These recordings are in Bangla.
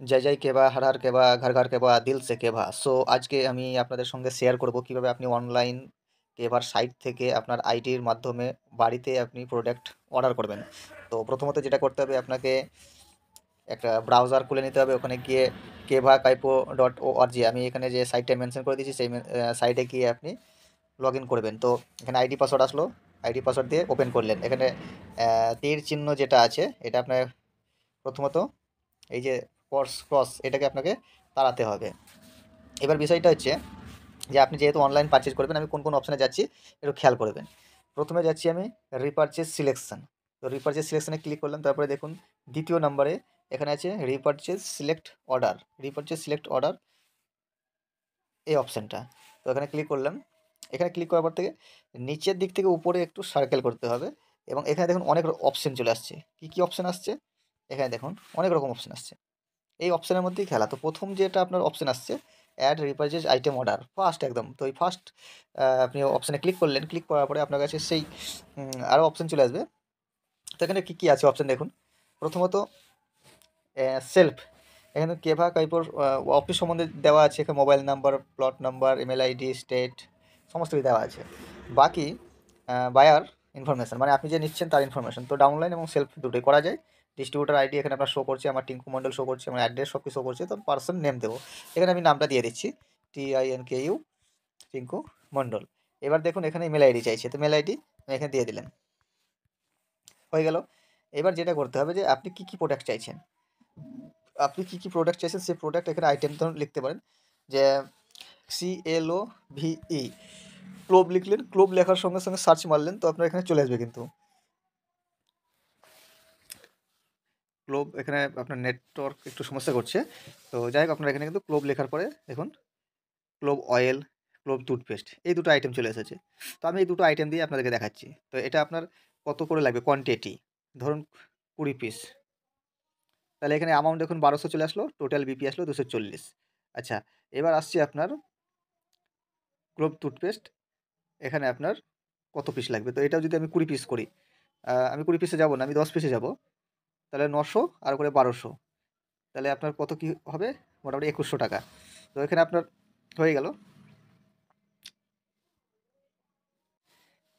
জয় জয় কেবা, হর হর কেবা, ঘর ঘর কেবা, দিল সে কেবা। সো আজকে আমি আপনাদের সঙ্গে শেয়ার করব কিভাবে আপনি অনলাইন কেবার সাইট থেকে আপনার আইডির মাধ্যমে বাড়িতে আপনি প্রোডাক্ট অর্ডার করবেন। তো প্রথমত যেটা করতে হবে, আপনাকে একটা ব্রাউজার খুলে নিতে হবে। ওখানে গিয়ে কেভা কাইপো .org, আমি এখানে যে সাইটটা মেনশন করে দিয়েছি সেই সাইটে গিয়ে আপনি লগ ইন করবেন। তো এখানে আইডি পাসওয়ার্ড আসলো, আইডি পাসওয়ার্ড দিয়ে ওপেন করলেন। এখানে তীর চিহ্ন যেটা আছে এটা আপনার প্রথমত এই যে ক্রস ক্রস এটাকে আপনাকে তাড়াতে হবে। এবার বিষয়টা হচ্ছে যে আপনি যেহেতু অনলাইন পারচেজ করবেন, আমি কোন কোন অপশানে যাচ্ছি একটু খেয়াল করবেন। প্রথমে যাচ্ছি আমি রিপারচেজ সিলেকশন। তো রিপারচেজ সিলেকশনে ক্লিক করলাম, তারপরে দেখুন দ্বিতীয় নম্বরে এখানে আছে রিপারচেজ সিলেক্ট অর্ডার, রিপারচেজ সিলেক্ট অর্ডার এই অপশানটা। তো এখানে ক্লিক করলাম। এখানে ক্লিক করার পর থেকে নিচের দিক থেকে উপরে একটু সার্কেল করতে হবে, এবং এখানে দেখুন অনেক অপশান চলে আসছে। কি কি অপশান আসছে? এখানে দেখুন অনেক রকম অপশান আসছে। এই অপশানের মধ্যেই খেলা। তো প্রথম যেটা আপনার অপশান আসছে অ্যাড রিপারচেজ আইটেম অর্ডার, ফার্স্ট একদম। তো এই ফার্স্ট আপনি অপশানে ক্লিক করলেন, ক্লিক করার পরে আপনার কাছে সেই আরও অপশান চলে আসবে। তো এখানে কী কী আছে অপশান দেখুন। প্রথমত সেলফ, এখানে কেভা কাইপোর অফিস সম্বন্ধে দেওয়া আছে। এখানে mobile number, plot number, email ID, state সমস্ত কিছু দেওয়া আছে। বাকি বায়ার ইনফরমেশান, মানে আপনি যে নিচ্ছেন তার ইনফরমেশান। তো ডাউনলাইন এবং সেলফ দুটোই করা যায়। ডিস্ট্রিবিউটার আইডি এখানে আপনার শো করছে, আমার টিঙ্কু মণ্ডল শো করছে, আমার অ্যাড্রেস সব কিছু শো করছে। তো পার্সন নেম দেবো, এখানে আমি নামটা দিয়ে দিচ্ছি TINKU, টিঙ্কু মণ্ডল। এবার দেখুন এখানে ইমেল আইডি চাইছে, তো মেল আইডি আমি এখানে দিয়ে দিলেন, হয়ে গেল। এবার যেটা করতে হবে যে আপনি কী কী প্রোডাক্ট চাইছেন, আপনি কী কী প্রোডাক্ট চাইছেন সেই প্রোডাক্ট এখানে আইটেম ধরুন লিখতে পারেন যে CLOVE, ক্লোভ লিখলেন, ক্লোভ লেখার সঙ্গে সঙ্গে সার্চ মারলেন, তো আপনার এখানে চলে আসবে কিন্তু ক্লোভ। এখানে আপনার নেটওয়ার্ক একটু সমস্যা করছে, তো যাই হোক আপনার এখানে কিন্তু ক্লোভ লেখার পরে দেখুন ক্লোভ অয়েল, ক্লোভ টুথপেস্ট, এই দুটো আইটেম চলে এসেছে। তো আমি এই দুটো আইটেম দিয়ে আপনাদেরকে দেখাচ্ছি। তো এটা আপনার কত করে লাগবে কোয়ান্টিটি, ধরুন 20 পিস। তাহলে এখানে অ্যামাউন্ট দেখুন 1200 চলে আসলো, টোটাল বিপি আসলো 240। আচ্ছা, এবার আসছি আপনার ক্লোভ টুথপেস্ট, এখানে আপনার কত পিস লাগবে। তো এটাও যদি আমি 20 পিস করি, আমি 20 পিসে যাব না, আমি 10 পিসে যাব, তাহলে 900 আর করে 1200, তাহলে আপনার কত কী হবে, মোটামুটি 2100 টাকা। তো এখানে আপনার হয়ে গেল।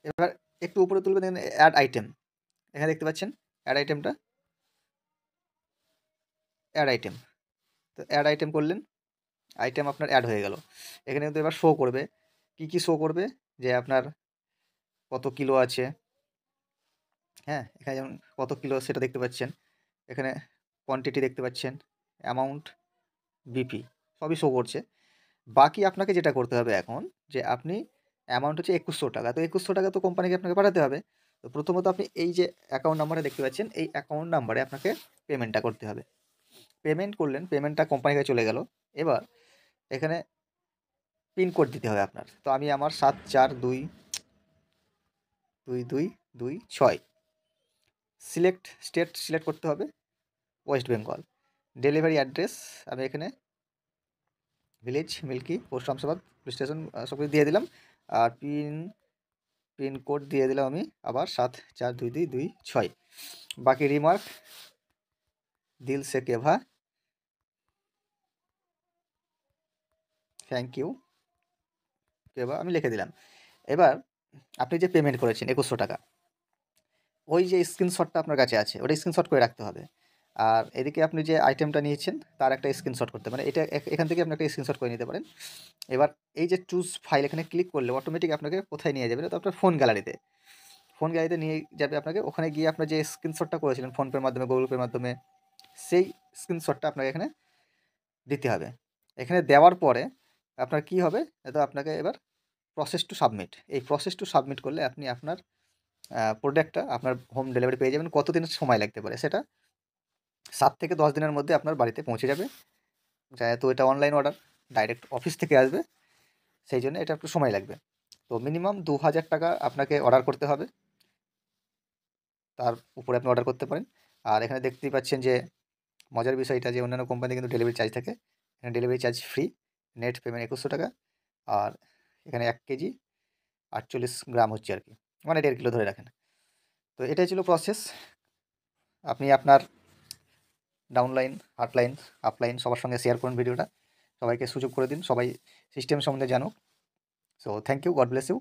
এবার একটু উপরে তুলবেন, দেখেন অ্যাড আইটেম, এখানে দেখতে পাচ্ছেন অ্যাড আইটেমটা, অ্যাড আইটেম। তো অ্যাড আইটেম করলেন, আইটেম আপনার অ্যাড হয়ে গেল। এখানে কিন্তু এবার শো করবে, কি কি শো করবে, যে আপনার কত কিলো আছে, হ্যাঁ এখানে যেমন কত কিলো সেটা দেখতে পাচ্ছেন, এখানে কোয়ান্টিটি দেখতে পাচ্ছেন, অ্যামাউন্ট, বিপি সবই শো করছে। বাকি আপনাকে যেটা করতে হবে এখন, যে আপনি অ্যামাউন্ট হচ্ছে 2100 টাকা, তো 2100 টাকা তো কোম্পানিকে আপনাকে পাঠাতে হবে। তো প্রথমত আপনি এই যে অ্যাকাউন্ট নাম্বারটা দেখতে পাচ্ছেন, এই অ্যাকাউন্ট নাম্বারে আপনাকে পেমেন্টটা করতে হবে। পেমেন্ট করলেন, পেমেন্টটা কোম্পানির কাছে চলে গেল। এবার এখানে পিনকোড দিতে হবে আপনার। তো আমি আমার 74222226, সিলেক্ট স্টেট সিলেক্ট করতে হবে, ওয়েস্ট বেঙ্গল। ডেলিভারি অ্যাড্রেস আমি এখানে village Milki, post Shamsabad, police station সব কিছু দিয়ে দিলাম। আর পিনকোড দিয়ে দিলাম আমি আবার 742226। বাকি রিমার্ক দিল সে কেভা, থ্যাংক ইউ কেভা, আমি লিখে দিলাম। এবার আপনি যে পেমেন্ট করেছেন 2100 টাকা, ওই যে স্ক্রিনশটটা আপনার কাছে আছে ওটা স্ক্রিনশট করে রাখতে হবে। আর এদিকে আপনি যে আইটেমটা নিয়েছেন তার একটা স্ক্রিনশট করতে, মানে এটা এখান থেকে আপনি একটা স্ক্রিনশট করে নিতে পারেন। এবার এই যে চুজ ফাইল, এখানে ক্লিক করলে অটোমেটিক আপনাকে কোথায় নিয়ে যাবে, তো আপনার ফোন গ্যালারিতে, ফোন গ্যালারিতে নিয়ে যাবে আপনাকে। ওখানে গিয়ে আপনার যে স্ক্রিনশটটা করেছিলেন ফোনপের মাধ্যমে, গুগল পের মাধ্যমে, সেই স্ক্রিনশটটা আপনাকে এখানে দিতে হবে। এখানে দেওয়ার পরে আপনার কি হবে, তো আপনাকে এবার প্রসেস টু সাবমিট, এই প্রসেস টু সাবমিট করলে আপনি আপনার প্রোডাক্টটা আপনার হোম ডেলিভারি পেয়ে যাবেন। কত দিনের সময় লাগতে পারে, সেটা 7 থেকে 10 দিনের মধ্যে আপনার বাড়িতে পৌঁছে যাবে। যেহেতু এটা অনলাইন অর্ডার, ডাইরেক্ট অফিস থেকে আসবে, সেই জন্য এটা একটু সময় লাগবে। তো মিনিমাম 2000 টাকা আপনাকে অর্ডার করতে হবে, তার উপরে আপনি অর্ডার করতে পারেন। আর এখানে দেখতেই পাচ্ছেন যে মজার বিষয়টা, যে অন্যান্য কোম্পানি কিন্তু ডেলিভারি চার্জ থাকে, এখানে delivery charge free, net payment 2100 টাকা। আর এখানে 1 কেজি 48 গ্রাম হচ্ছে আর কি, মানে 1.5 কিলো ধরে রাখেন। তো এটাই ছিল প্রসেস। আপনি আপনার ডাউনলাইন, আপলাইন, আপলাইন সবার সঙ্গে শেয়ার করুন ভিডিওটা। সবাইকে সুযোগ করে দিন, সবাই সিস্টেম সম্বন্ধে জানুক। So thank you, God bless you.